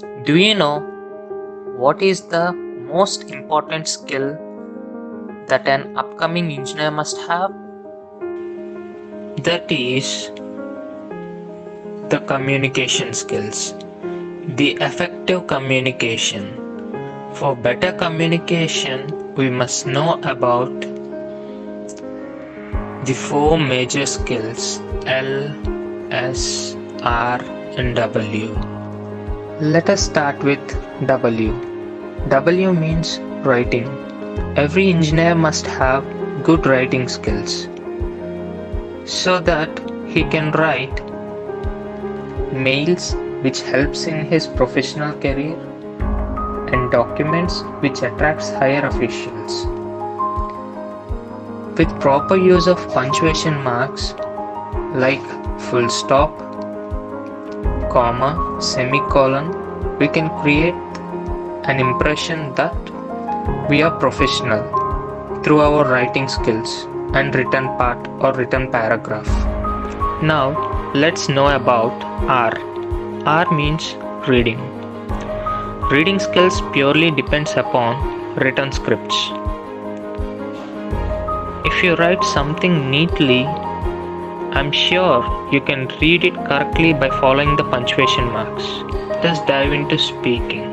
Do you know what is the most important skill that an upcoming engineer must have? That is the communication skills, the effective communication. For better communication, we must know about the four major skills L, S, R, and W. Let us start with W. W means writing. Every engineer must have good writing skills so that he can write mails which helps in his professional career and documents which attracts higher officials. With proper use of punctuation marks like full stop, comma, semicolon, we can create an impression that we are professional through our writing skills and written part or written paragraph. Now let's know about R. R means reading. Reading skills purely depends upon written scripts. If you write something neatly, I'm sure you can read it correctly by following the punctuation marks. Let's dive into speaking.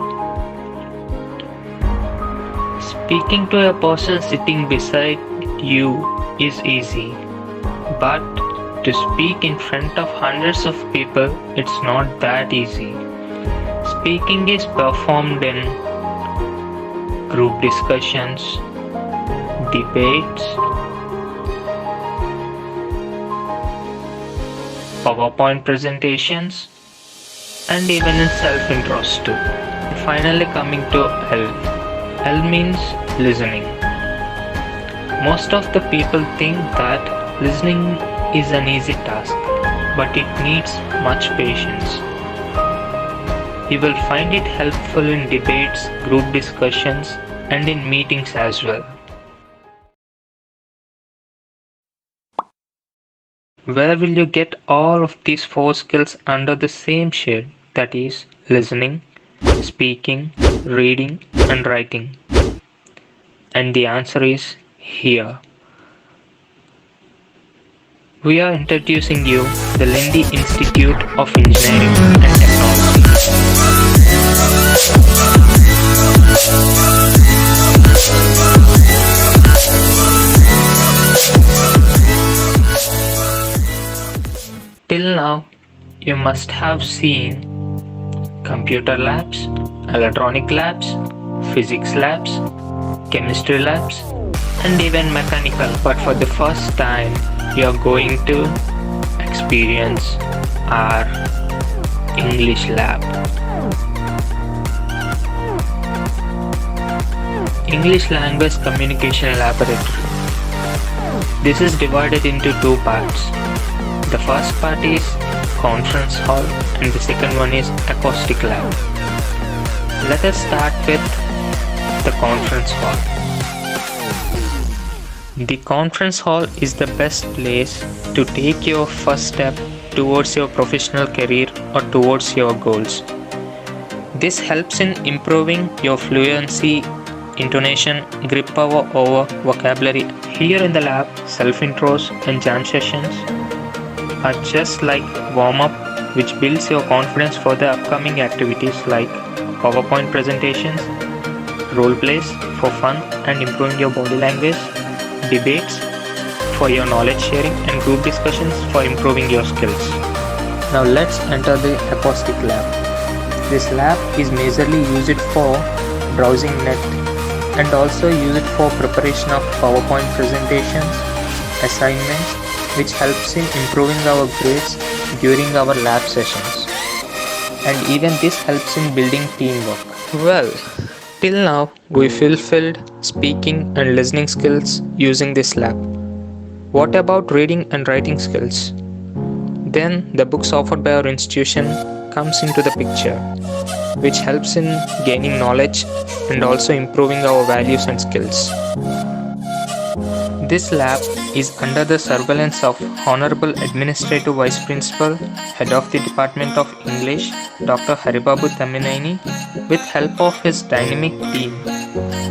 Speaking to a person sitting beside you is easy, but to speak in front of hundreds of people, it's not that easy. Speaking is performed in group discussions, debates, PowerPoint presentations, and even in self-intros too. Finally coming to L. L means listening. Most of the people think that listening is an easy task, but it needs much patience. You will find it helpful in debates, group discussions, and in meetings as well. Where will you get all of these four skills under the same shade? That is, listening, speaking, reading, and writing. And the answer is here. We are introducing you the Lindy Institute of Engineering and Technology. Till now, you must have seen computer labs, electronic labs, physics labs, chemistry labs, and even mechanical. But for the first time, you are going to experience our English lab. English Language Communication Laboratory. This is divided into two parts. The first part is conference hall and the second one is acoustic lab. Let us start with the conference hall. The conference hall is the best place to take your first step towards your professional career or towards your goals. This helps in improving your fluency, intonation, grip power over vocabulary. Here in the lab, self-intros and jam sessions are just like warm-up, which builds your confidence for the upcoming activities like PowerPoint presentations, role plays for fun and improving your body language, debates for your knowledge sharing, and group discussions for improving your skills. Now let's enter the acoustic lab. This lab is majorly used for browsing net and also used for preparation of PowerPoint presentations, assignments, which helps in improving our grades during our lab sessions. And even this helps in building teamwork. Well, till now we fulfilled speaking and listening skills using this lab. What about reading and writing skills? Then the books offered by our institution comes into the picture, which helps in gaining knowledge and also improving our values and skills. This lab is under the surveillance of Honorable Administrative Vice Principal, Head of the Department of English, Dr. Haribabu Taminaini, with help of his dynamic team,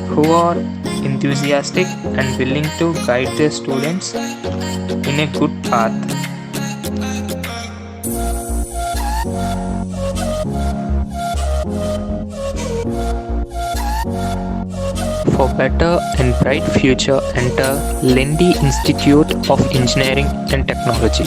who are enthusiastic and willing to guide their students in a good path. For better and bright future, enter Lendi Institute of Engineering and Technology.